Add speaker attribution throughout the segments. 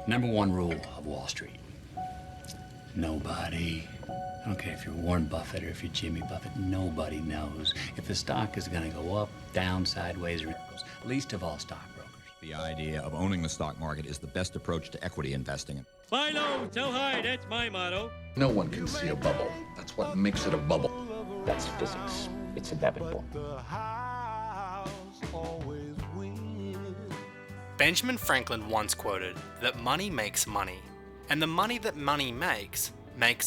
Speaker 1: Number one rule of Wall Street. Nobody, I don't care if you're Warren Buffett or if you're Jimmy Buffett, nobody knows if the stock is going to go up, down, sideways, or least of all stockbrokers.
Speaker 2: The idea of owning the stock market is the best approach to equity investing.
Speaker 3: Fly low, sell high, that's my motto.
Speaker 4: No one can see a bubble. That's what makes it a bubble.
Speaker 5: That's physics. It's inevitable.
Speaker 6: Benjamin Franklin once quoted that money makes money, and the money that money makes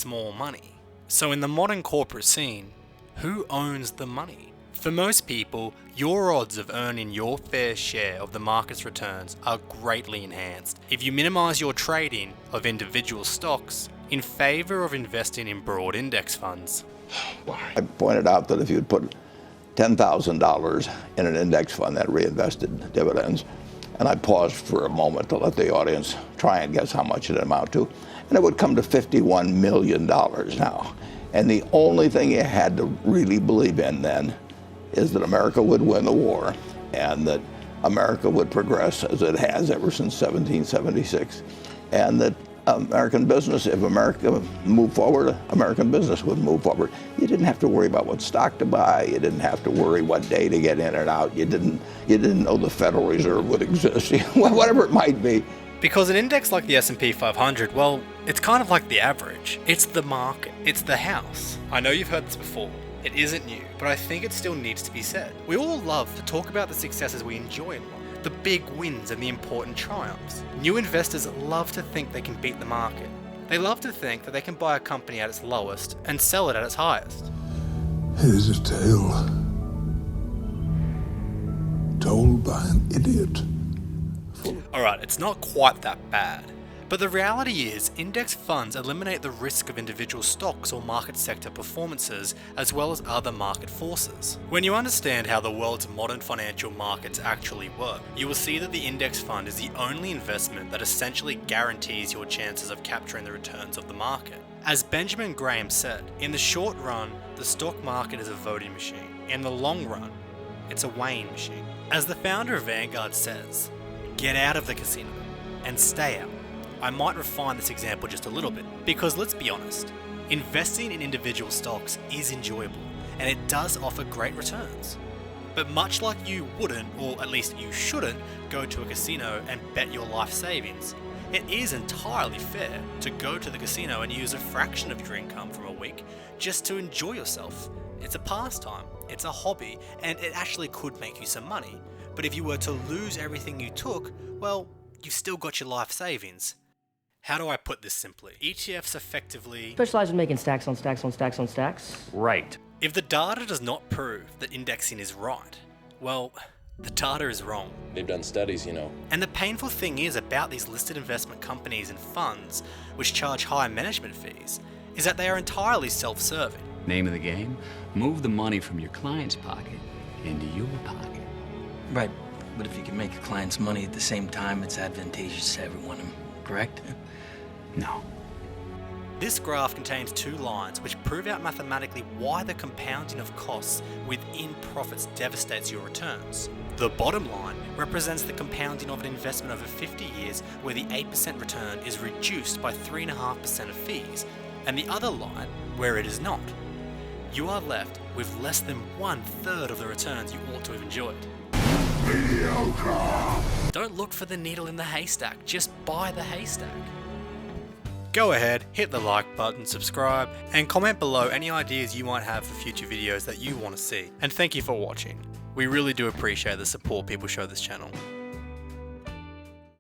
Speaker 6: more money. So in the modern corporate scene, who owns the money? For most people, your odds of earning your fair share of the market's returns are greatly enhanced if you minimize your trading of individual stocks in favor of investing in broad index funds.
Speaker 7: I pointed out that if you'd put $10,000 in an index fund that reinvested dividends, and I paused for a moment to let the audience try and guess how much it'd amount to, and it would come to $51 million now. And the only thing you had to really believe in then is that America would win the war and that America would progress as it has ever since 1776, and that American business, if America moved forward, American business would move forward. You didn't have to worry about what stock to buy. You didn't have to worry what day to get in and out. You didn't know the Federal Reserve would exist, whatever it might be.
Speaker 6: Because an index like the S&P 500, well, it's kind of like the average. It's the market. It's the house. I know you've heard this before. It isn't new, but I think it still needs to be said. We all love to talk about the successes we enjoy in life, the big wins and the important triumphs. New investors love to think they can beat the market. They love to think that they can buy a company at its lowest and sell it at its highest.
Speaker 8: Here's a tale told by an idiot.
Speaker 6: Alright, it's not quite that bad. But the reality is, index funds eliminate the risk of individual stocks or market sector performances, as well as other market forces. When you understand how the world's modern financial markets actually work, you will see that the index fund is the only investment that essentially guarantees your chances of capturing the returns of the market. As Benjamin Graham said, in the short run, the stock market is a voting machine. In the long run, it's a weighing machine. As the founder of Vanguard says, get out of the casino and stay out. I might refine this example just a little bit, because let's be honest, investing in individual stocks is enjoyable, and it does offer great returns. But much like you wouldn't, or at least you shouldn't, go to a casino and bet your life savings, it is entirely fair to go to the casino and use a fraction of your income from a week just to enjoy yourself. It's a pastime, it's a hobby, and it actually could make you some money. But if you were to lose everything you took, well, you've still got your life savings. How do I put this simply? ETFs effectively
Speaker 5: Specialize in making stacks on stacks on stacks on stacks.
Speaker 1: Right.
Speaker 6: If the data does not prove that indexing is right, well, the data is wrong.
Speaker 9: They've done studies,
Speaker 6: And the painful thing is about these listed investment companies and funds, which charge high management fees, is that they are entirely self-serving.
Speaker 1: Name of the game? Move the money from your client's pocket into your pocket.
Speaker 10: Right, but if you can make your clients money at the same time, it's advantageous to everyone, correct?
Speaker 1: No.
Speaker 6: This graph contains two lines which prove out mathematically why the compounding of costs within profits devastates your returns. The bottom line represents the compounding of an investment over 50 years where the 8% return is reduced by 3.5% of fees, and the other line where it is not. You are left with less than 1/3 of the returns you ought to have enjoyed.
Speaker 8: Mediocre.
Speaker 6: Don't look for the needle in the haystack, just buy the haystack. Go ahead, hit the like button, subscribe, and comment below any ideas you might have for future videos that you want to see. And thank you for watching. We really do appreciate the support people show this channel.